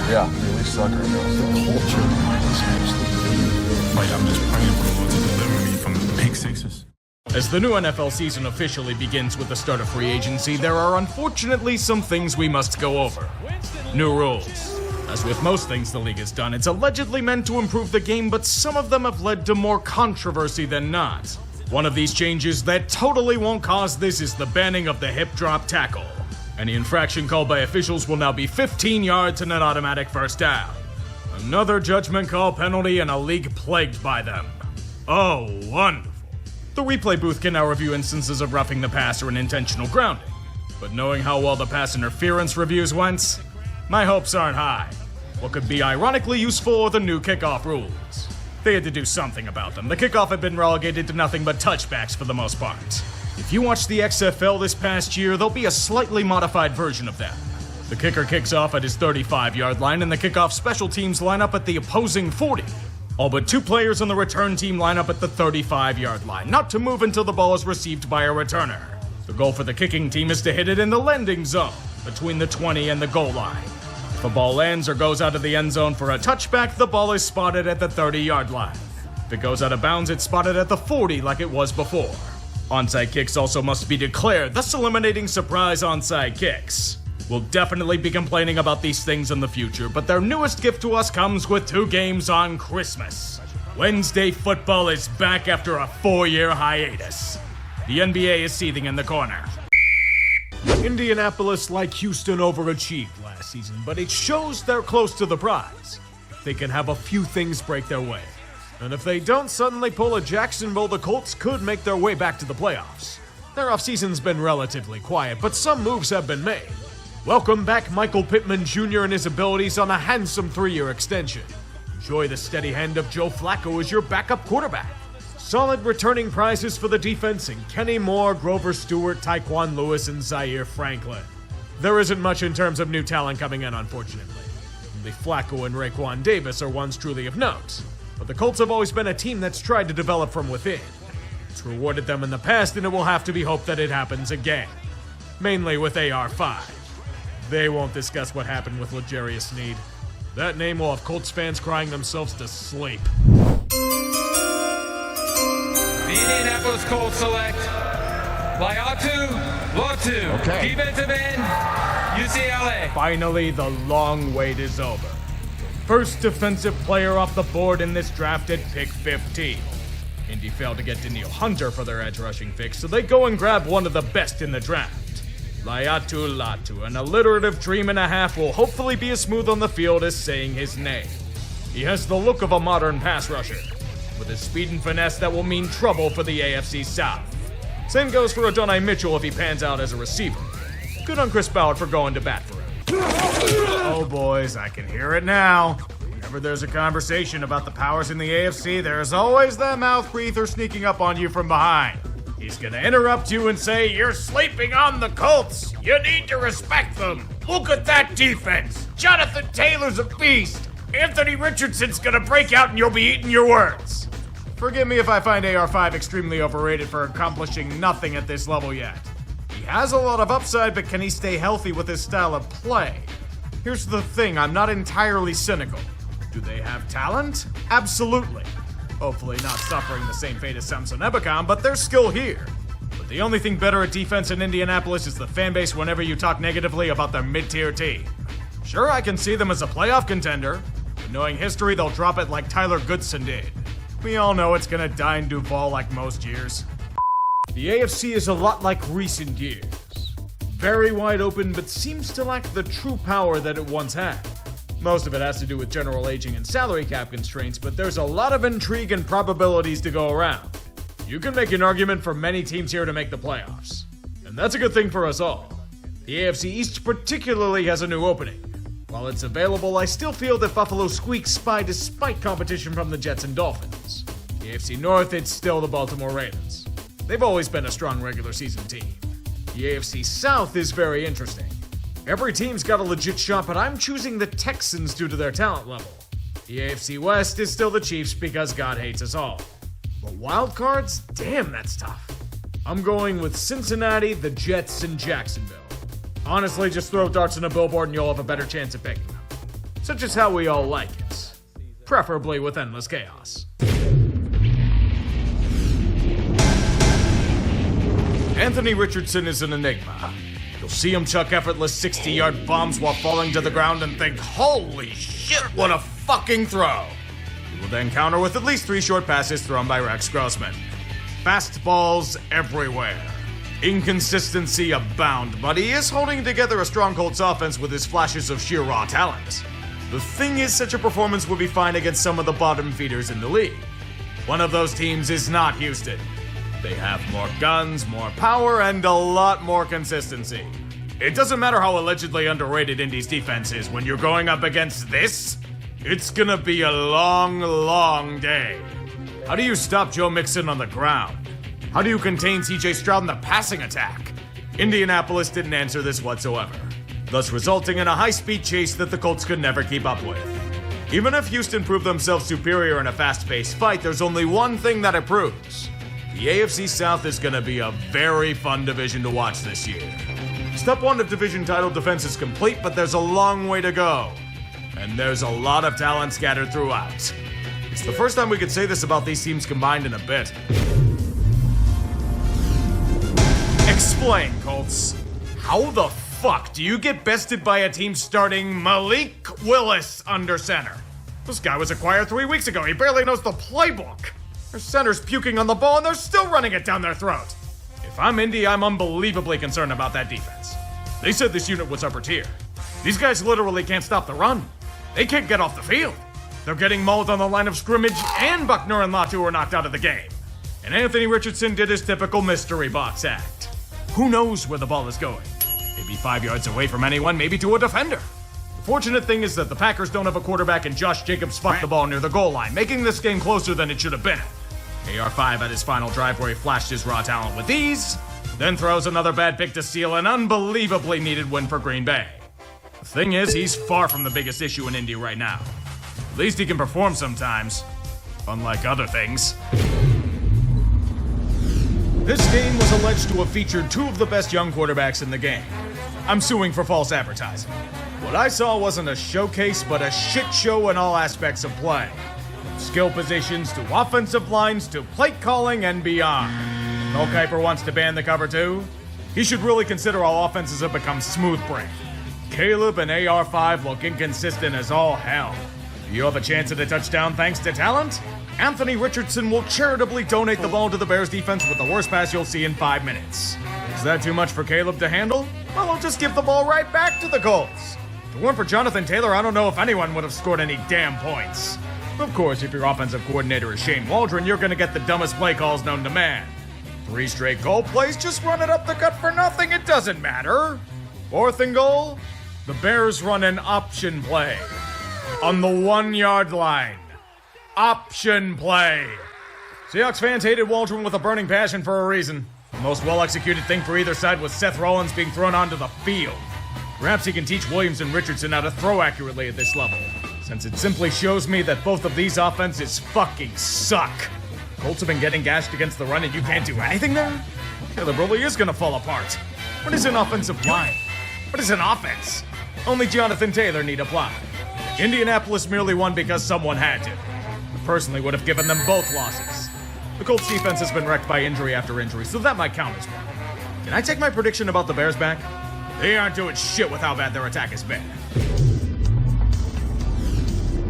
Yeah, we suck right now. The culture is actually like, I'm just praying for the Lord to deliver me from the pick sixes. As the new NFL season officially begins with the start of free agency, there are unfortunately some things we must go over. New rules. As with most things the league has done, it's allegedly meant to improve the game, but some of them have led to more controversy than not. One of these changes that totally won't cause this is the banning of the hip drop tackle. Any infraction called by officials will now be 15 yards and an automatic first down. Another judgment call penalty in a league plagued by them. Oh, wonderful. The replay booth can now review instances of roughing the passer and intentional grounding. But knowing how well the pass interference reviews went, my hopes aren't high. What could be ironically useful are the new kickoff rules. They had to do something about them. The kickoff had been relegated to nothing but touchbacks for the most part. If you watched the XFL this past year, there'll be a slightly modified version of them. The kicker kicks off at his 35-yard line, and the kickoff special teams line up at the opposing 40. All but two players on the return team line up at the 35-yard line, not to move until the ball is received by a returner. The goal for the kicking team is to hit it in the landing zone, between the 20 and the goal line. If a ball lands or goes out of the end zone for a touchback, the ball is spotted at the 30-yard line. If it goes out of bounds, it's spotted at the 40 like it was before. Onside kicks also must be declared, thus eliminating surprise onside kicks. We'll definitely be complaining about these things in the future, but their newest gift to us comes with 2 games on Christmas. Wednesday football is back after a 4-year hiatus. The NBA is seething in the corner. Indianapolis, like Houston, overachieved last season, but it shows they're close to the prize. They can have a few things break their way. And if they don't suddenly pull a Jacksonville, the Colts could make their way back to the playoffs. Their offseason's been relatively quiet, but some moves have been made. Welcome back Michael Pittman Jr. and his abilities on a handsome 3-year extension. Enjoy the steady hand of Joe Flacco as your backup quarterback. Solid returning prizes for the defense in Kenny Moore, Grover Stewart, Tyquan Lewis, and Zaire Franklin. There isn't much in terms of new talent coming in, unfortunately. Only Flacco and Raekwon Davis are ones truly of note. But the Colts have always been a team that's tried to develop from within. It's rewarded them in the past, and it will have to be hoped that it happens again. Mainly with AR5. They won't discuss what happened with L'Jarius Sneed. That name will have Colts fans crying themselves to sleep. The Indianapolis Colts select Laiatu Lotu, defensive end, UCLA. Finally, the long wait is over. First defensive player off the board in this draft at pick 15. Indy failed to get Danielle Hunter for their edge rushing fix, so they go and grab one of the best in the draft. Laiatu Latu, an alliterative dream and a half, will hopefully be as smooth on the field as saying his name. He has the look of a modern pass rusher, with a speed and finesse that will mean trouble for the AFC South. Same goes for Adonai Mitchell if he pans out as a receiver. Good on Chris Ballard for going to bat for him. Oh boys, I can hear it now. Whenever there's a conversation about the powers in the AFC, there's always that mouth breather sneaking up on you from behind. He's gonna interrupt you and say, "You're sleeping on the Colts. You need to respect them. Look at that defense. Jonathan Taylor's a beast. Anthony Richardson's gonna break out and you'll be eating your words." Forgive me if I find AR5 extremely overrated for accomplishing nothing at this level yet. He has a lot of upside, but can he stay healthy with his style of play? Here's the thing, I'm not entirely cynical. Do they have talent? Absolutely. Hopefully not suffering the same fate as Samson Ebukam, but there's skill here. But the only thing better at defense in Indianapolis is the fan base whenever you talk negatively about their mid-tier team. Sure, I can see them as a playoff contender, but knowing history, they'll drop it like Tyler Goodson did. We all know it's gonna die in Duval like most years. The AFC is a lot like recent years. Very wide open, but seems to lack the true power that it once had. Most of it has to do with general aging and salary cap constraints, but there's a lot of intrigue and probabilities to go around. You can make an argument for many teams here to make the playoffs, and that's a good thing for us all. The AFC East particularly has a new opening. While it's available, I still feel that Buffalo squeaks by despite competition from the Jets and Dolphins. The AFC North, it's still the Baltimore Ravens. They've always been a strong regular season team. The AFC South is very interesting. Every team's got a legit shot, but I'm choosing the Texans due to their talent level. The AFC West is still the Chiefs because God hates us all. But wild cards? Damn, that's tough. I'm going with Cincinnati, the Jets, and Jacksonville. Honestly, just throw darts in a billboard and you'll have a better chance at picking them. Such is how we all like it. Preferably with endless chaos. Anthony Richardson is an enigma. You'll see him chuck effortless 60-yard bombs while falling to the ground and think, holy shit, what a fucking throw. He will then counter with at least 3 short passes thrown by Rex Grossman. Fastballs everywhere. Inconsistency abound, but he is holding together a strong Colts offense with his flashes of sheer raw talent. The thing is, such a performance would be fine against some of the bottom feeders in the league. One of those teams is not Houston. They have more guns, more power, and a lot more consistency. It doesn't matter how allegedly underrated Indy's defense is, when you're going up against this, it's gonna be a long, long day. How do you stop Joe Mixon on the ground? How do you contain CJ Stroud in the passing attack? Indianapolis didn't answer this whatsoever, thus resulting in a high-speed chase that the Colts could never keep up with. Even if Houston proved themselves superior in a fast-paced fight, there's only one thing that it proves. The AFC South is going to be a very fun division to watch this year. Step 1 of division title defense is complete, but there's a long way to go. And there's a lot of talent scattered throughout. It's the first time we could say this about these teams combined in a bit. Explain, Colts. How the fuck do you get bested by a team starting Malik Willis under center? This guy was acquired 3 weeks ago. He barely knows the playbook. Their center's puking on the ball and they're still running it down their throat. If I'm Indy, I'm unbelievably concerned about that defense. They said this unit was upper tier. These guys literally can't stop the run. They can't get off the field. They're getting mauled on the line of scrimmage, and Buckner and Latu are knocked out of the game. And Anthony Richardson did his typical mystery box act. Who knows where the ball is going? Maybe 5 yards away from anyone, maybe to a defender. The fortunate thing is that the Packers don't have a quarterback and Josh Jacobs fucked the ball near the goal line, making this game closer than it should have been. AR5 at his final drive where he flashed his raw talent with ease, then throws another bad pick to seal an unbelievably needed win for Green Bay. The thing is, he's far from the biggest issue in Indy right now. At least he can perform sometimes, unlike other things. This game was alleged to have featured 2 of the best young quarterbacks in the game. I'm suing for false advertising. What I saw wasn't a showcase, but a shit show in all aspects of play. From skill positions to offensive lines to plate calling and beyond. Mel Kiper wants to ban the cover 2. He should really consider how offenses have become smooth break. Caleb and AR5 look inconsistent as all hell. Do you have a chance at a touchdown thanks to talent? Anthony Richardson will charitably donate the ball to the Bears defense with the worst pass you'll see in 5 minutes. Is that too much for Caleb to handle? Well, he'll just give the ball right back to the Colts. If it weren't for Jonathan Taylor, I don't know if anyone would have scored any damn points. Of course, if your offensive coordinator is Shane Waldron, you're gonna get the dumbest play calls known to man. 3 straight goal plays, just run it up the gut for nothing, it doesn't matter. 4th and goal, the Bears run an option play. On the 1-yard line. Option play. Seahawks fans hated Waldron with a burning passion for a reason. The most well-executed thing for either side was Seth Rollins being thrown onto the field. Perhaps he can teach Williams and Richardson how to throw accurately at this level, since it simply shows me that both of these offenses fucking suck. Colts have been getting gashed against the run and you can't do anything there? Caleb really is gonna fall apart. What is an offensive line? What is an offense? Only Jonathan Taylor need apply. Indianapolis merely won because someone had to. I personally would have given them both losses. The Colts defense has been wrecked by injury after injury, so that might count as one. Can I take my prediction about the Bears back? They aren't doing shit with how bad their attack has been.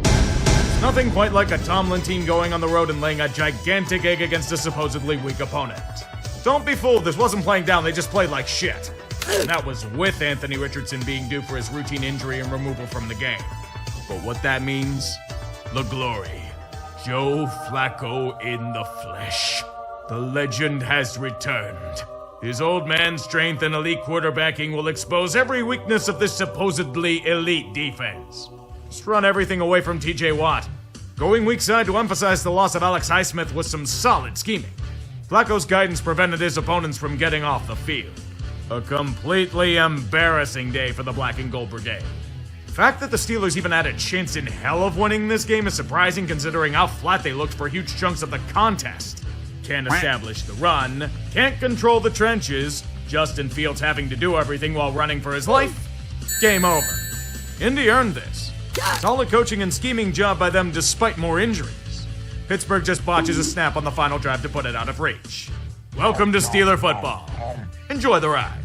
There's nothing quite like a Tomlin team going on the road and laying a gigantic egg against a supposedly weak opponent. Don't be fooled, this wasn't playing down, they just played like shit. And that was with Anthony Richardson being due for his routine injury and removal from the game. But what that means? The glory. Joe Flacco in the flesh. The legend has returned. His old man strength and elite quarterbacking will expose every weakness of this supposedly elite defense. Just run everything away from TJ Watt. Going weak side to emphasize the loss of Alex Highsmith was some solid scheming. Flacco's guidance prevented his opponents from getting off the field. A completely embarrassing day for the Black and Gold Brigade. The fact that the Steelers even had a chance in hell of winning this game is surprising considering how flat they looked for huge chunks of the contest. can't establish the run, can't control the trenches, Justin Fields having to do everything while running for his life, game over. Indy earned this. Solid coaching and scheming job by them despite more injuries. Pittsburgh just botches a snap on the final drive to put it out of reach. Welcome to Steeler football. Enjoy the ride.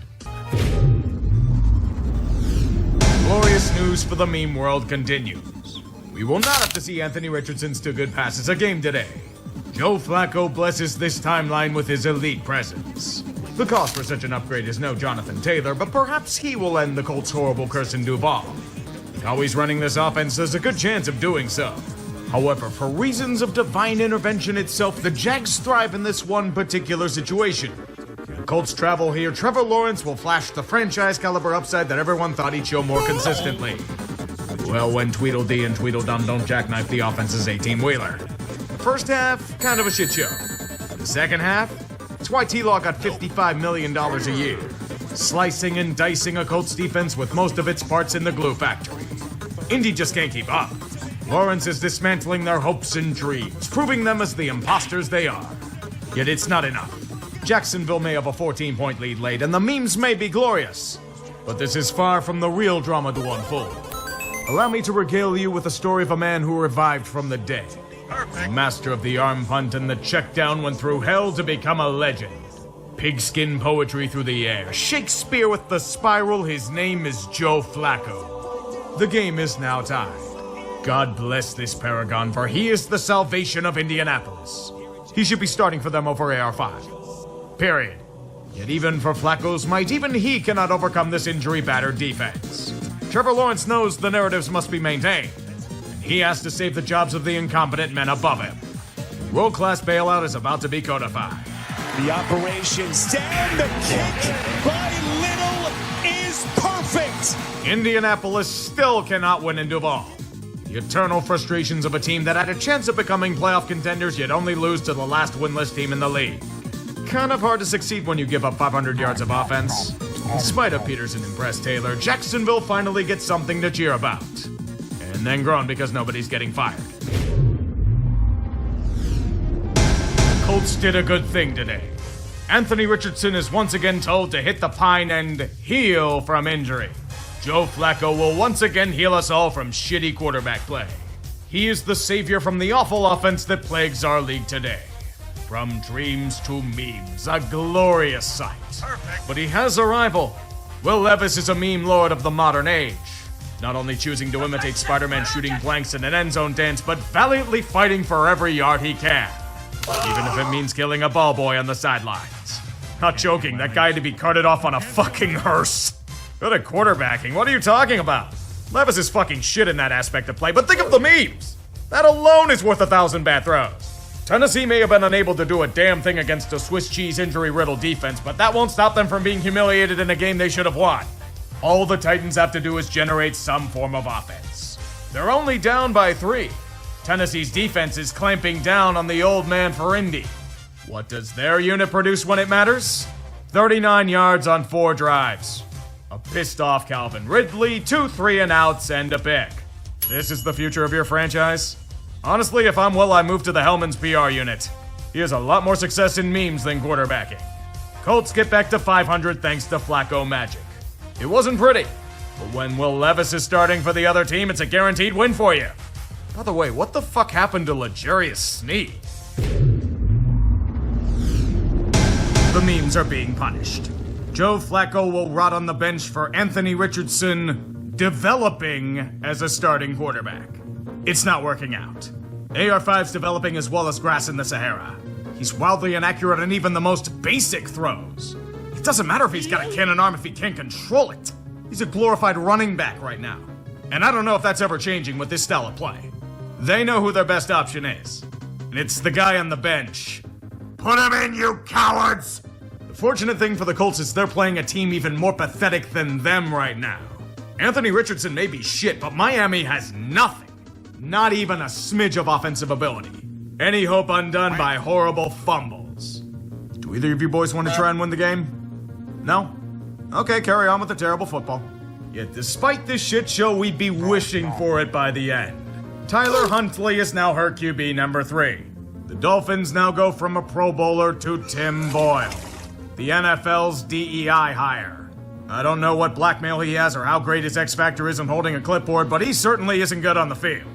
Glorious news for the meme world continues. We will not have to see Anthony Richardson's two good passes a game today. Joe Flacco blesses this timeline with his elite presence. The cost for such an upgrade is no Jonathan Taylor, but perhaps he will end the Colts' horrible curse in Duval. Always running this offense, there's a good chance of doing so. However, for reasons of divine intervention itself, the Jags thrive in this one particular situation. The Colts travel here, Trevor Lawrence will flash the franchise-caliber upside that everyone thought he'd show more consistently. Well, when Tweedledee and Tweedledum don't jackknife the offense's 18-wheeler. The first half, kind of a shit show. The second half, it's why T-Law got $55 million a year. Slicing and dicing a Colts defense with most of its parts in the glue factory. Indy just can't keep up. Lawrence is dismantling their hopes and dreams, proving them as the imposters they are. Yet it's not enough. Jacksonville may have a 14-point lead late, and the memes may be glorious. But this is far from the real drama to unfold. Allow me to regale you with the story of a man who revived from the dead. The master of the arm punt and the check down went through hell to become a legend. Pigskin poetry through the air. Shakespeare with the spiral, his name is Joe Flacco. The game is now tied. God bless this paragon, for he is the salvation of Indianapolis. He should be starting for them over AR5. Period. Yet even for Flacco's might, even he cannot overcome this injury-battered defense. Trevor Lawrence knows the narratives must be maintained, and he has to save the jobs of the incompetent men above him. World-class bailout is about to be codified. The operation stand, the kick by Little is perfect. Indianapolis still cannot win in Duval. The eternal frustrations of a team that had a chance of becoming playoff contenders yet only lose to the last winless team in the league. Kind of hard to succeed when you give up 500 yards of offense. In spite of Peterson and Press Taylor, Jacksonville finally gets something to cheer about. And then groan because nobody's getting fired. Colts did a good thing today. Anthony Richardson is once again told to hit the pine and heal from injury. Joe Flacco will once again heal us all from shitty quarterback play. He is the savior from the awful offense that plagues our league today. From dreams to memes, a glorious sight. Perfect. But he has a rival. Will Levis is a meme lord of the modern age. Not only choosing to imitate Spider-Man shooting blanks in an end zone dance, but valiantly fighting for every yard he can. Even if it means killing a ball boy on the sidelines. Not joking, that guy had to be carted off on a fucking hearse. Good at quarterbacking, what are you talking about? Levis is fucking shit in that aspect of play, but think of the memes! That alone is worth 1,000 bad throws. Tennessee may have been unable to do a damn thing against a Swiss cheese injury-riddled defense, but that won't stop them from being humiliated in a game they should have won. All the Titans have to do is generate some form of offense. They're only down by 3. Tennessee's defense is clamping down on the old man for Indy. What does their unit produce when it matters? 39 yards on 4 drives. A pissed-off Calvin Ridley, 2 3-and-outs, and a pick. This is the future of your franchise? Honestly, if I'm Will, I move to the Hellman's PR unit. He has a lot more success in memes than quarterbacking. Colts get back to 500 thanks to Flacco magic. It wasn't pretty, but when Will Levis is starting for the other team, it's a guaranteed win for you. By the way, what the fuck happened to L'Jarius Sneed? The memes are being punished. Joe Flacco will rot on the bench for Anthony Richardson developing as a starting quarterback. It's not working out. AR5's developing as well as grass in the Sahara. He's wildly inaccurate in even the most basic throws. It doesn't matter if he's got a cannon arm if he can't control it. He's a glorified running back right now. And I don't know if that's ever changing with this style of play. They know who their best option is. And it's the guy on the bench. Put him in, you cowards! The fortunate thing for the Colts is they're playing a team even more pathetic than them right now. Anthony Richardson may be shit, but Miami has nothing. Not even a smidge of offensive ability. Any hope undone by horrible fumbles. Do either of you boys want to try and win the game? No? Okay, carry on with the terrible football. Yet despite this shit show, we'd be wishing for it by the end. Tyler Huntley is now her QB number 3. The Dolphins now go from a Pro Bowler to Tim Boyle, the NFL's DEI hire. I don't know what blackmail he has or how great his X Factor is in holding a clipboard, but he certainly isn't good on the field.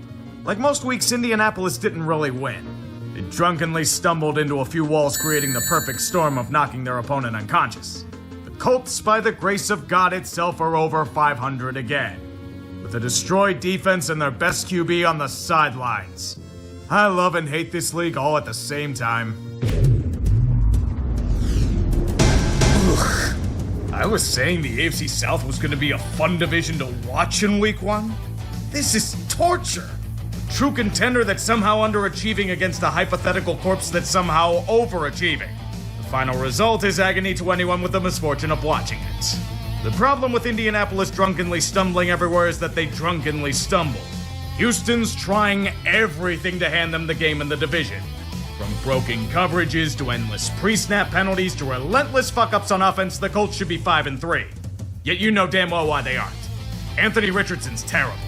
Like most weeks, Indianapolis didn't really win. They drunkenly stumbled into a few walls, creating the perfect storm of knocking their opponent unconscious. The Colts, by the grace of God itself, are over 500 again, with a destroyed defense and their best QB on the sidelines. I love and hate this league all at the same time. I was saying the AFC South was going to be a fun division to watch in Week 1? This is torture. A true contender that's somehow underachieving against a hypothetical corpse that's somehow overachieving. The final result is agony to anyone with the misfortune of watching it. The problem with Indianapolis drunkenly stumbling everywhere is that they drunkenly stumble. Houston's trying everything to hand them the game in the division. From broken coverages to endless pre-snap penalties to relentless fuck-ups on offense, the Colts should be 5-3. Yet you know damn well why they aren't. Anthony Richardson's terrible.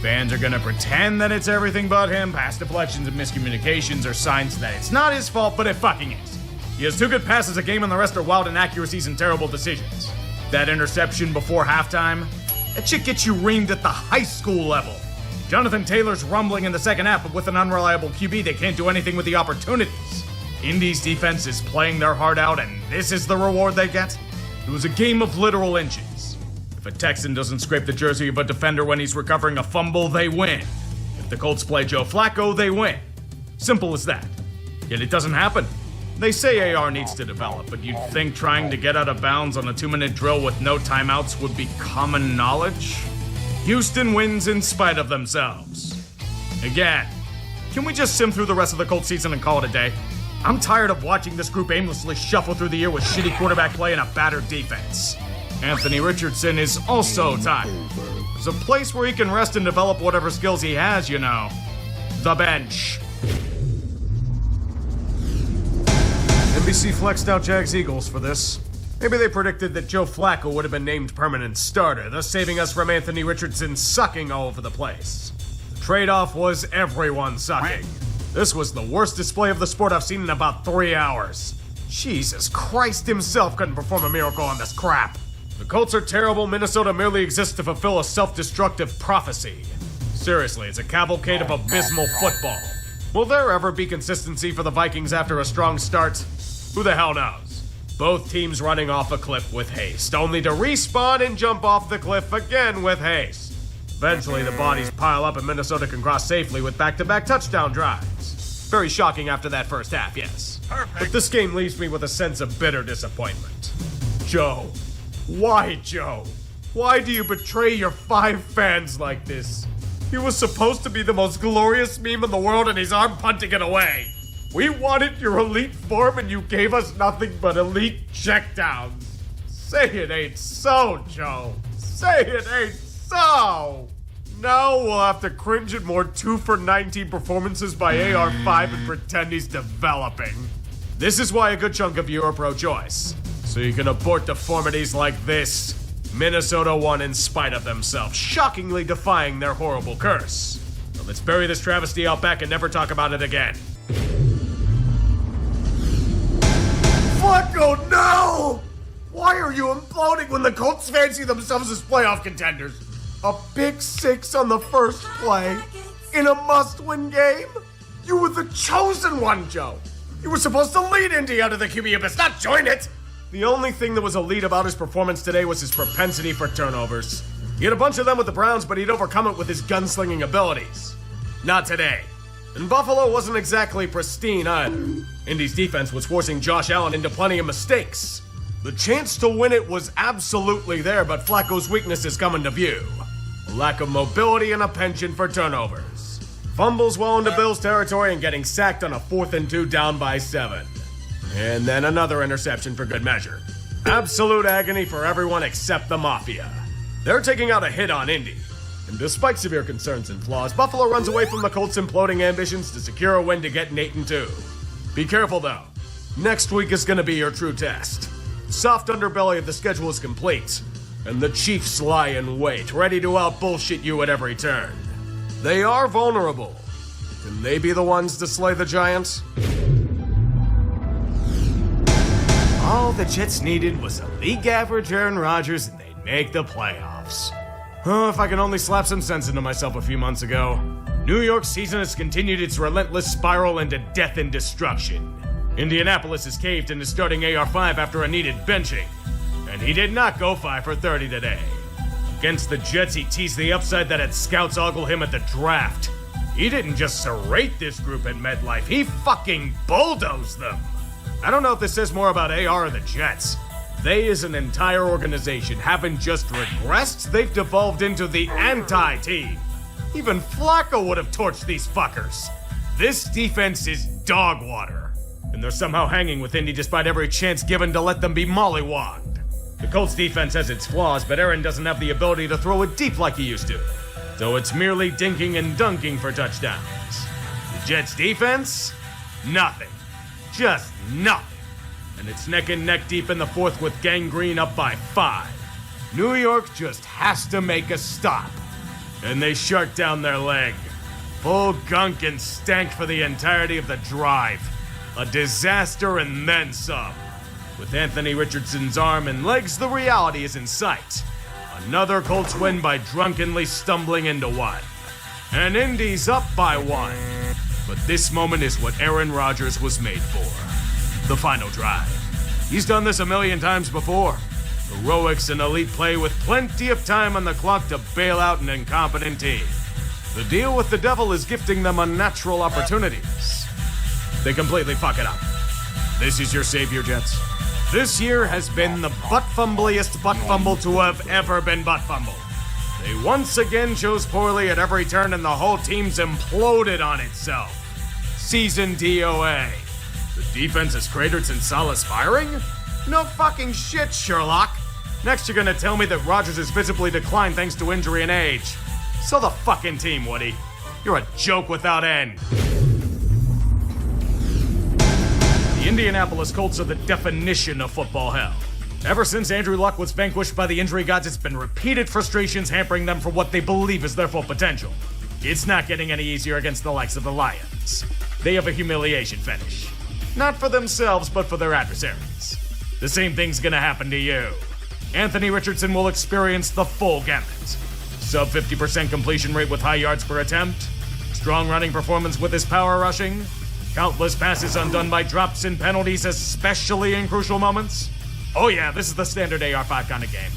Fans are gonna pretend that it's everything but him. Pass deflections and miscommunications are signs that it's not his fault, but it fucking is. He has 2 good passes a game and the rest are wild inaccuracies and terrible decisions. That interception before halftime, that shit gets you reamed at the high school level. Jonathan Taylor's rumbling in the second half, but with an unreliable QB, they can't do anything with the opportunities. Indy's defense is playing their heart out, and this is the reward they get? It was a game of literal inches. If a Texan doesn't scrape the jersey of a defender when he's recovering a fumble, they win. If the Colts play Joe Flacco, they win. Simple as that. Yet it doesn't happen. They say AR needs to develop, but you'd think trying to get out of bounds on a 2-minute drill with no timeouts would be common knowledge? Houston wins in spite of themselves. Again, can we just sim through the rest of the Colts season and call it a day? I'm tired of watching this group aimlessly shuffle through the year with shitty quarterback play and a battered defense. Anthony Richardson is also tired. There's a place where he can rest and develop whatever skills he has, you know. The bench. NBC flexed out Jags Eagles for this. Maybe they predicted that Joe Flacco would have been named permanent starter, thus saving us from Anthony Richardson sucking all over the place. The trade-off was everyone sucking. This was the worst display of the sport I've seen in about 3 hours. Jesus Christ himself couldn't perform a miracle on this crap. The Colts are terrible. Minnesota merely exists to fulfill a self-destructive prophecy. Seriously, it's a cavalcade of abysmal football. Will there ever be consistency for the Vikings after a strong start? Who the hell knows? Both teams running off a cliff with haste, only to respawn and jump off the cliff again with haste. Eventually, the bodies pile up and Minnesota can cross safely with back-to-back touchdown drives. Very shocking after that first half, yes. Perfect. But this game leaves me with a sense of bitter disappointment. Joe. Why, Joe? Why do you betray your 5 fans like this? He was supposed to be the most glorious meme in the world and he's arm punting it away. We wanted your elite form and you gave us nothing but elite checkdowns. Say it ain't so, Joe. Say it ain't so. Now we'll have to cringe at more 2 for 19 performances by AR5 and pretend he's developing. This is why a good chunk of you are pro-choice. So you can abort deformities like this. Minnesota won in spite of themselves, shockingly defying their horrible curse. But let's bury this travesty out back and never talk about it again. Flacco, no! Why are you imploding when the Colts fancy themselves as playoff contenders? A pick 6 on the first play in a must-win game? You were the chosen one, Joe. You were supposed to lead Indy out of the QB abyss, not join it. The only thing that was elite about his performance today was his propensity for turnovers. He had a bunch of them with the Browns, but he'd overcome it with his gunslinging abilities. Not today. And Buffalo wasn't exactly pristine either. Indy's defense was forcing Josh Allen into plenty of mistakes. The chance to win it was absolutely there, but Flacco's weakness is coming to view. A lack of mobility and a penchant for turnovers. Fumbles well into Bills territory and getting sacked on a 4th and 2 down by 7. And then another interception for good measure. Absolute agony for everyone except the Mafia. They're taking out a hit on Indy. And despite severe concerns and flaws, Buffalo runs away from the Colts' imploding ambitions to secure a win to get 8-2. Be careful though. Next week is going to be your true test. The soft underbelly of the schedule is complete, and the Chiefs lie in wait, ready to out-bullshit you at every turn. They are vulnerable, Can they be the ones to slay the Giants? All the Jets needed was a league average Aaron Rodgers and they'd make the playoffs. Oh, if I could only slap some sense into myself a few months ago. New York's season has continued its relentless spiral into death and destruction. Indianapolis has caved and is starting AR5 after a needed benching. And he did not go 5 for 30 today. Against the Jets, he teased the upside that had scouts ogle him at the draft. He didn't just serrate this group at MetLife, he fucking bulldozed them. I don't know if this says more about AR or the Jets. They, as an entire organization, haven't just regressed, they've devolved into the anti-team. Even Flacco would have torched these fuckers. This defense is dog water. And they're somehow hanging with Indy despite every chance given to let them be mollywogged. The Colts defense has its flaws, but Aaron doesn't have the ability to throw it deep like he used to. So it's merely dinking and dunking for touchdowns. The Jets defense? Nothing. Just nothing. And it's neck and neck deep in the fourth with Gangrene up by 5. New York just has to make a stop. And they shut down their leg. Full gunk and stank for the entirety of the drive. A disaster and then some. With Anthony Richardson's arm and legs, the reality is in sight. Another Colts win by drunkenly stumbling into 1. And Indy's up by 1. But this moment is what Aaron Rodgers was made for. The final drive. He's done this a million times before. Heroics and elite play with plenty of time on the clock to bail out an incompetent team. The deal with the devil is gifting them unnatural opportunities. They completely fuck it up. This is your savior, Jets. This year has been the butt-fumbliest butt fumble to have ever been butt fumbled. They once again chose poorly at every turn and the whole team's imploded on itself. Season DOA. The defense is cratered since Saleh's firing? No fucking shit, Sherlock. Next you're gonna tell me that Rodgers has visibly declined thanks to injury and age. So the fucking team, Woody. You're a joke without end. The Indianapolis Colts are the definition of football hell. Ever since Andrew Luck was vanquished by the injury gods, it's been repeated frustrations hampering them for what they believe is their full potential. It's not getting any easier against the likes of the Lions. They have a humiliation fetish. Not for themselves, but for their adversaries. The same thing's gonna happen to you. Anthony Richardson will experience the full gamut. Sub 50% completion rate with high yards per attempt. Strong running performance with his power rushing. Countless passes undone by drops and penalties, especially in crucial moments. Oh yeah, this is the standard AR5 kind of game.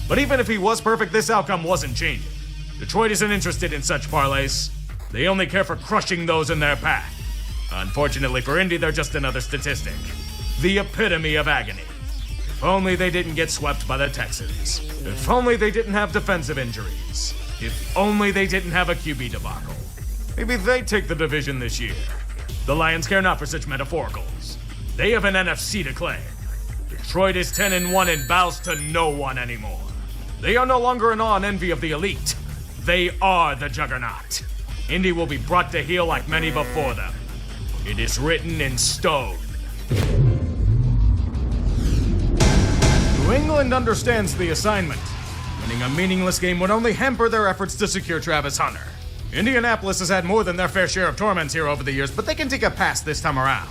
But even if he was perfect, this outcome wasn't changing. Detroit isn't interested in such parlays. They only care for crushing those in their path. Unfortunately for Indy, they're just another statistic. The epitome of agony. If only they didn't get swept by the Texans. If only they didn't have defensive injuries. If only they didn't have a QB debacle. Maybe they'd take the division this year. The Lions care not for such metaphoricals. They have an NFC to claim. Detroit is 10-1 and bows to no one anymore. They are no longer in awe and envy of the elite. They are the juggernaut. Indy will be brought to heel like many before them. It is written in stone. New England understands the assignment. Winning a meaningless game would only hamper their efforts to secure Travis Hunter. Indianapolis has had more than their fair share of torments here over the years, but they can take a pass this time around.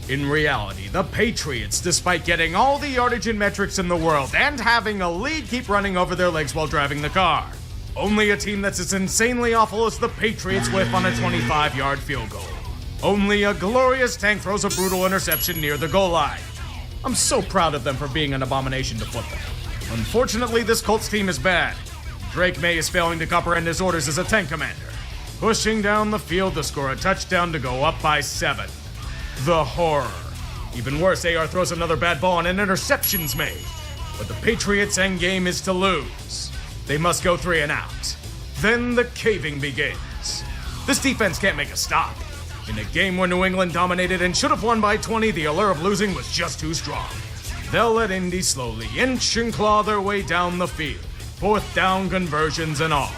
In reality, the Patriots, despite getting all the yardage and metrics in the world and having a lead, keep running over their legs while driving the car. Only a team that's as insanely awful as the Patriots whiff on a 25-yard field goal. Only a glorious tank throws a brutal interception near the goal line. I'm so proud of them for being an abomination to football. Unfortunately, this Colts team is bad. Drake May is failing to comprehend his orders as a tank commander. Pushing down the field to score a touchdown to go up by 7. The horror. Even worse, AR throws another bad ball and an interception's made. But the Patriots' endgame is to lose. They must go 3 and out. Then the caving begins. This defense can't make a stop. In a game where New England dominated and should have won by 20, the allure of losing was just too strong. They'll let Indy slowly inch and claw their way down the field. 4th down conversions and all.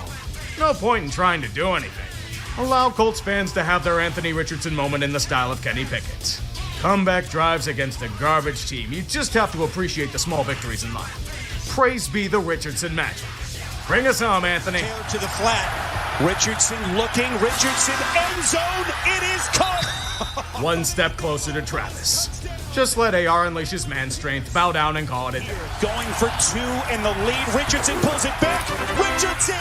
No point in trying to do anything. Allow Colts fans to have their Anthony Richardson moment in the style of Kenny Pickett. Comeback drives against a garbage team. You just have to appreciate the small victories in life. Praise be the Richardson magic. Bring us home, Anthony. To the flat. Richardson looking. Richardson, end zone. It is caught. One step closer to Travis. Just let AR unleash his man strength, bow down and call it a day. Going for 2 in the lead. Richardson pulls it back. Richardson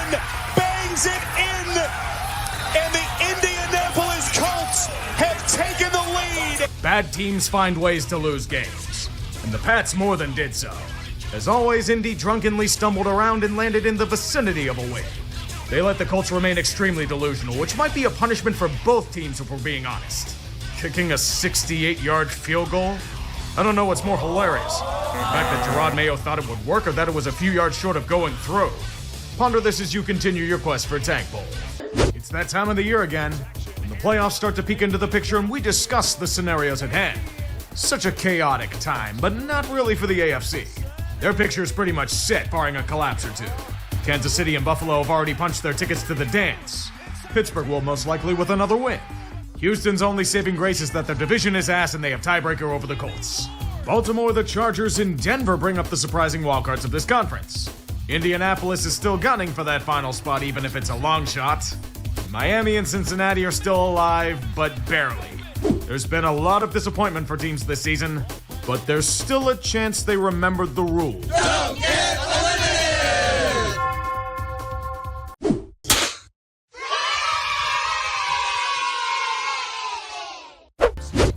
bangs it in. And the Indianapolis Colts have taken the lead. Bad teams find ways to lose games. And the Pats more than did so. As always, Indy drunkenly stumbled around and landed in the vicinity of a win. They let the Colts remain extremely delusional, which might be a punishment for both teams if we're being honest. Kicking a 68-yard field goal? I don't know what's more hilarious. The fact that Gerard Mayo thought it would work or that it was a few yards short of going through. Ponder this as you continue your quest for Tank Bowl. It's that time of the year again, when the playoffs start to peek into the picture and we discuss the scenarios at hand. Such a chaotic time, but not really for the AFC. Their picture's pretty much set, barring a collapse or two. Kansas City and Buffalo have already punched their tickets to the dance. Pittsburgh will most likely with another win. Houston's only saving grace is that their division is ass and they have tiebreaker over the Colts. Baltimore, the Chargers, and Denver bring up the surprising wildcards of this conference. Indianapolis is still gunning for that final spot even if it's a long shot. Miami and Cincinnati are still alive, but barely. There's been a lot of disappointment for teams this season, but there's still a chance they remembered the rules. Don't get eliminated!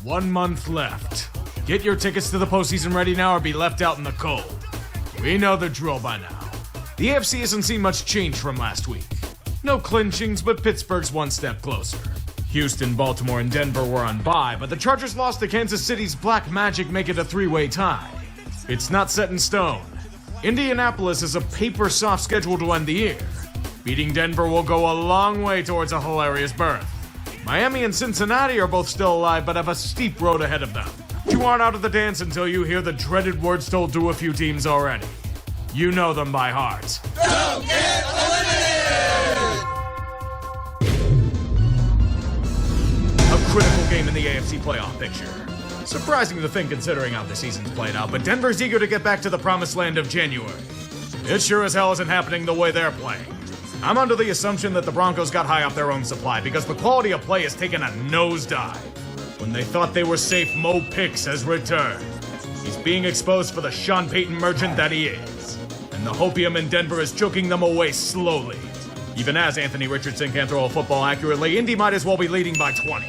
1 month left. Get your tickets to the postseason ready now or be left out in the cold. We know the drill by now. The AFC hasn't seen much change from last week. No clinchings, but Pittsburgh's one step closer. Houston, Baltimore, and Denver were on bye, but the Chargers lost to Kansas City's Black Magic, make it a 3-way tie. It's not set in stone. Indianapolis has a paper-soft schedule to end the year. Beating Denver will go a long way towards a hilarious berth. Miami and Cincinnati are both still alive, but have a steep road ahead of them. You aren't out of the dance until you hear the dreaded words told to a few teams already. You know them by heart. Don't get eliminated! A critical game in the AFC playoff picture. Surprising to think considering how the season's played out, but Denver's eager to get back to the promised land of January. It sure as hell isn't happening the way they're playing. I'm under the assumption that the Broncos got high off their own supply because the quality of play has taken a nosedive. When they thought they were safe, Mo Picks has returned. He's being exposed for the Sean Payton merchant that he is. And the hopium in Denver is choking them away slowly. Even as Anthony Richardson can't throw a football accurately, Indy might as well be leading by 20.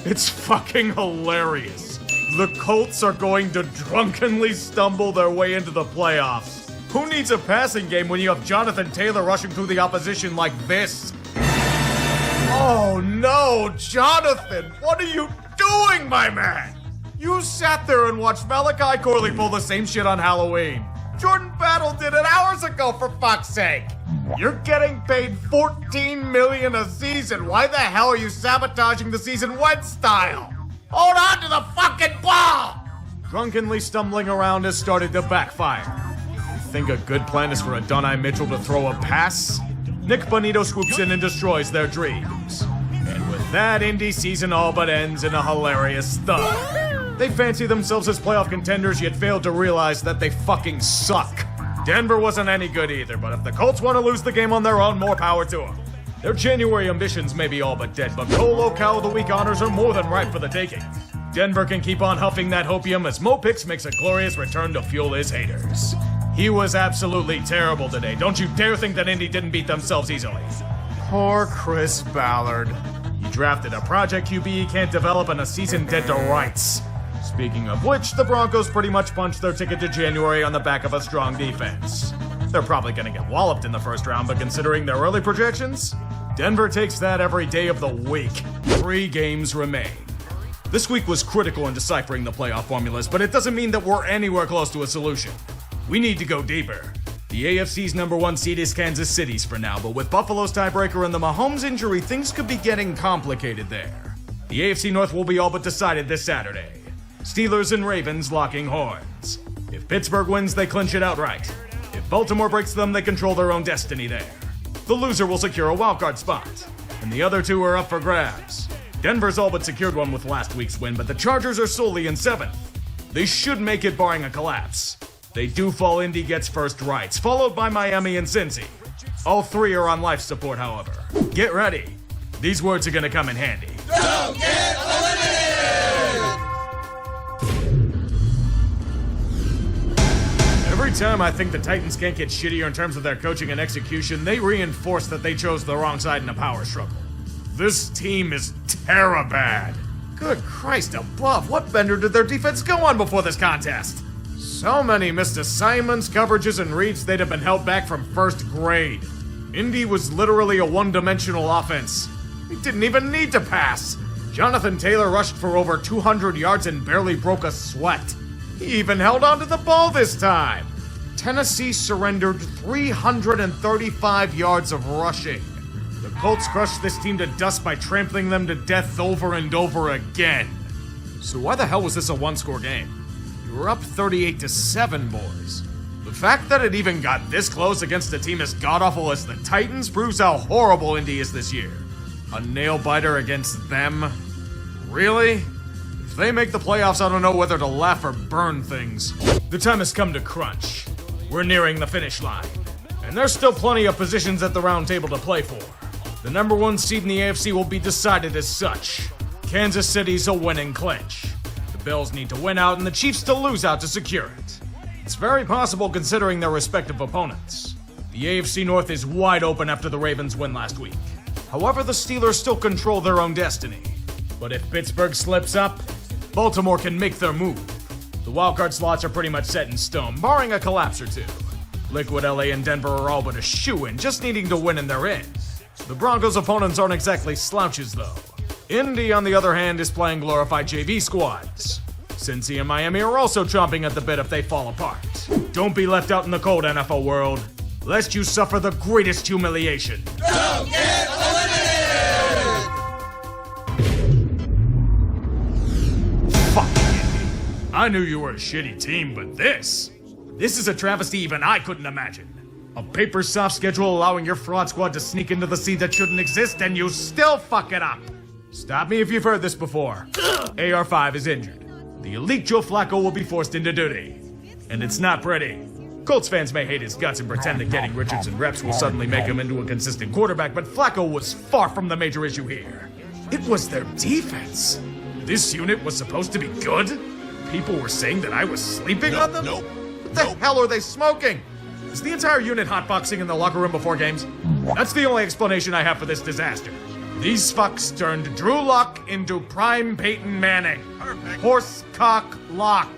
It's fucking hilarious. The Colts are going to drunkenly stumble their way into the playoffs. Who needs a passing game when you have Jonathan Taylor rushing through the opposition like this? Oh no, Jonathan! What are you doing, my man? You sat there and watched Malachi Corley pull the same shit on Halloween. Jordan Battle did it hours ago, for fuck's sake. You're getting paid $14 million a season. Why the hell are you sabotaging the season Wentz style? Hold on to the fucking ball! Drunkenly stumbling around has started to backfire. Think a good plan is for Adonai Mitchell to throw a pass? Nick Bonito swoops in and destroys their dreams. And with that, Indy season all but ends in a hilarious thud. They fancy themselves as playoff contenders, yet fail to realize that they fucking suck. Denver wasn't any good either, but if the Colts want to lose the game on their own, more power to them. Their January ambitions may be all but dead, but Colo Cow of the Week honors are more than ripe for the taking. Denver can keep on huffing that hopium as Mo Picks makes a glorious return to fuel his haters. He was absolutely terrible today. Don't you dare think that Indy didn't beat themselves easily. Poor Chris Ballard. He drafted a project QB he can't develop and a season dead to rights. Speaking of which, the Broncos pretty much punched their ticket to January on the back of a strong defense. They're probably going to get walloped in the first round, but considering their early projections, Denver takes that every day of the week. 3 games remain. This week was critical in deciphering the playoff formulas, but it doesn't mean that we're anywhere close to a solution. We need to go deeper. The AFC's number 1 seed is Kansas City's for now, but with Buffalo's tiebreaker and the Mahomes injury, things could be getting complicated there. The AFC North will be all but decided this Saturday. Steelers and Ravens locking horns. If Pittsburgh wins, they clinch it outright. If Baltimore breaks them, they control their own destiny there. The loser will secure a wildcard spot, and the other 2 are up for grabs. Denver's all but secured one with last week's win, but the Chargers are solely in 7th. They should make it barring a collapse. They do fall, Indy gets first rights, followed by Miami and Cincy. All three are on life support, however. Get ready. These words are gonna come in handy. Don't get eliminated! Every time I think the Titans can't get shittier in terms of their coaching and execution, they reinforce that they chose the wrong side in a power struggle. This team is terror-bad. Good Christ above, what bender did their defense go on before this contest? So many missed assignments, coverages, and reads they'd have been held back from first grade. Indy was literally a one-dimensional offense. He didn't even need to pass. Jonathan Taylor rushed for over 200 yards and barely broke a sweat. He even held onto the ball this time. Tennessee surrendered 335 yards of rushing. The Colts crushed this team to dust by trampling them to death over and over again. So why the hell was this a one-score game? You were up 38-7, boys. The fact that it even got this close against a team as god-awful as the Titans proves how horrible Indy is this year. A nail-biter against them? Really? If they make the playoffs, I don't know whether to laugh or burn things. The time has come to crunch. We're nearing the finish line. And there's still plenty of positions at the round table to play for. The number one seed in the AFC will be decided as such. Kansas City's a winning clinch. The Bills need to win out and the Chiefs to lose out to secure it. It's very possible considering their respective opponents. The AFC North is wide open after the Ravens win last week. However, the Steelers still control their own destiny. But if Pittsburgh slips up, Baltimore can make their move. The wildcard slots are pretty much set in stone, barring a collapse or two. Liquid LA and Denver are all but a shoo-in, just needing to win and they're in. The Broncos' opponents aren't exactly slouches, though. Indy, on the other hand, is playing glorified JV squads. Cincy and Miami are also chomping at the bit if they fall apart. Don't be left out in the cold, NFL world, lest you suffer the greatest humiliation. Don't get eliminated! Fuck Indy. I knew you were a shitty team, but this is a travesty even I couldn't imagine. A paper soft schedule allowing your fraud squad to sneak into the seed that shouldn't exist, and you still fuck it up. Stop me if you've heard this before. AR5 is injured. The elite Joe Flacco will be forced into duty. And it's not pretty. Colts fans may hate his guts and pretend that getting Richardson reps will suddenly make him into a consistent quarterback, but Flacco was far from the major issue here. It was their defense. This unit was supposed to be good? People were saying that I was sleeping on them? What the hell are they smoking? Is the entire unit hotboxing in the locker room before games? That's the only explanation I have for this disaster. These fucks turned Drew Luck into prime Peyton Manning. Horsecock Lock.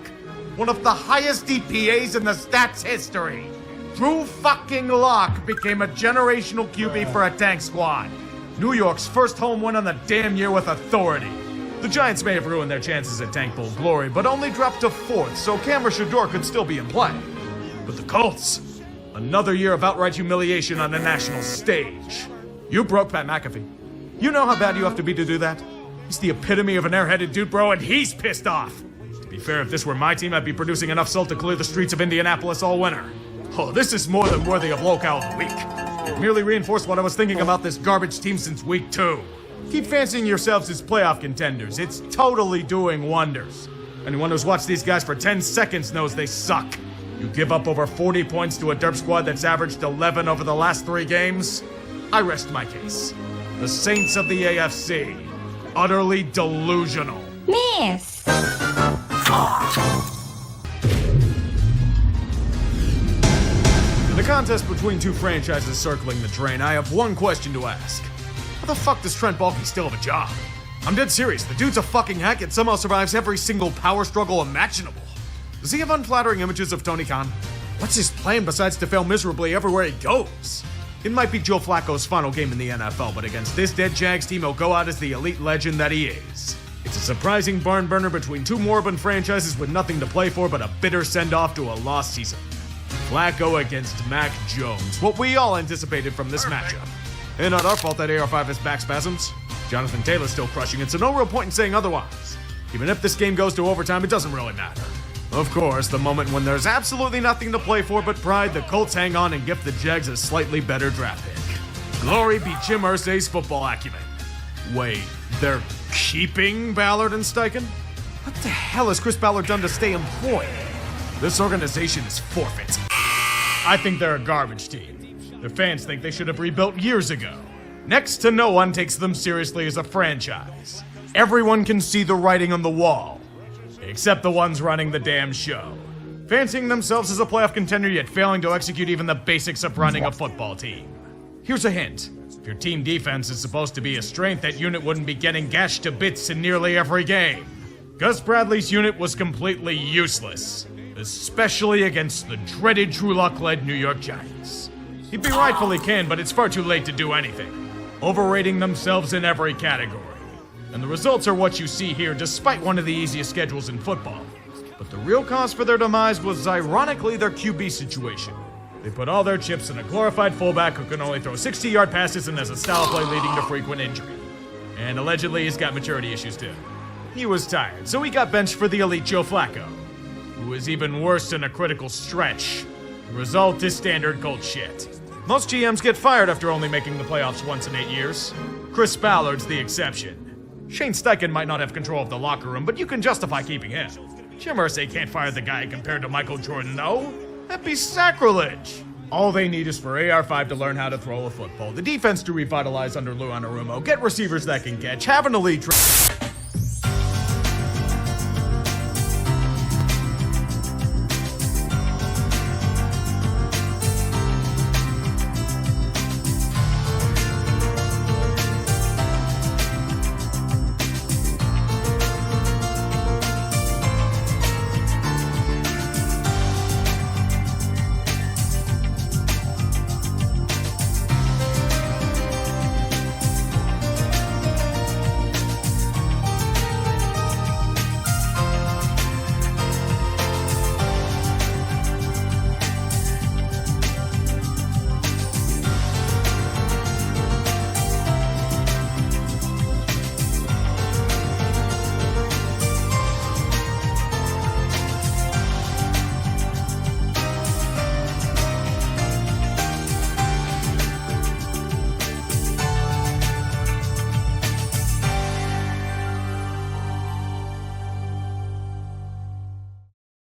One of the highest DPAs in the stats history. Drew fucking Lock became a generational QB for a tank squad. New York's first home win on the damn year with authority. The Giants may have ruined their chances at Tank Bowl glory, but only dropped to 4th, so Cameron Shador could still be in play. But the Colts, another year of outright humiliation on the national stage. You broke Pat McAfee. You know how bad you have to be to do that? He's the epitome of an airheaded dude, bro, and he's pissed off. To be fair, if this were my team, I'd be producing enough salt to clear the streets of Indianapolis all winter. Oh, this is more than worthy of Locale of the Week. It merely reinforced what I was thinking about this garbage team since week 2. Keep fancying yourselves as playoff contenders. It's totally doing wonders. Anyone who's watched these guys for 10 seconds knows they suck. You give up over 40 points to a derp squad that's averaged 11 over the last 3 games? I rest my case. The Saints of the AFC. Utterly delusional. Miss. In a contest between two franchises circling the drain, I have one question to ask. How the fuck does Trent Baalke still have a job? I'm dead serious. The dude's a fucking hack and somehow survives every single power struggle imaginable. Does he have unflattering images of Tony Khan? What's his plan besides to fail miserably everywhere he goes? It might be Joe Flacco's final game in the NFL, but against this dead Jags team, he'll go out as the elite legend that he is. It's a surprising barn burner between two moribund franchises with nothing to play for but a bitter send-off to a lost season. Flacco against Mac Jones, what we all anticipated from this matchup. And not our fault that AR5 has back spasms. Jonathan Taylor's still crushing it, so no real point in saying otherwise. Even if this game goes to overtime, it doesn't really matter. Of course, the moment when there's absolutely nothing to play for but pride, the Colts hang on and gift the Jags a slightly better draft pick. Glory be Jim Irsay's football acumen. Wait, they're keeping Ballard and Steichen? What the hell has Chris Ballard done to stay employed? This organization is forfeit. I think they're a garbage team. Their fans think they should have rebuilt years ago. Next to no one takes them seriously as a franchise. Everyone can see the writing on the wall, except the ones running the damn show. Fancying themselves as a playoff contender yet failing to execute even the basics of running a football team. Here's a hint. If your team defense is supposed to be a strength, that unit wouldn't be getting gashed to bits in nearly every game. Gus Bradley's unit was completely useless, especially against the dreaded Drew Lock-led New York Giants. He'd be rightfully canned, but it's far too late to do anything. Overrating themselves in every category. And the results are what you see here, despite one of the easiest schedules in football. But the real cause for their demise was ironically their QB situation. They put all their chips in a glorified fullback who can only throw 60-yard passes and has a style play leading to frequent injury. And allegedly he's got maturity issues too. He was tired, so he got benched for the elite Joe Flacco, who is even worse in a critical stretch. The result is standard Colts shit. Most GMs get fired after only making the playoffs once in 8 years. Chris Ballard's the exception. Shane Steichen might not have control of the locker room, but you can justify keeping him. Jim Irsay can't fire the guy compared to Michael Jordan, though. That'd be sacrilege. All they need is for AR5 to learn how to throw a football, the defense to revitalize under Lou Anarumo, get receivers that can catch, have an elite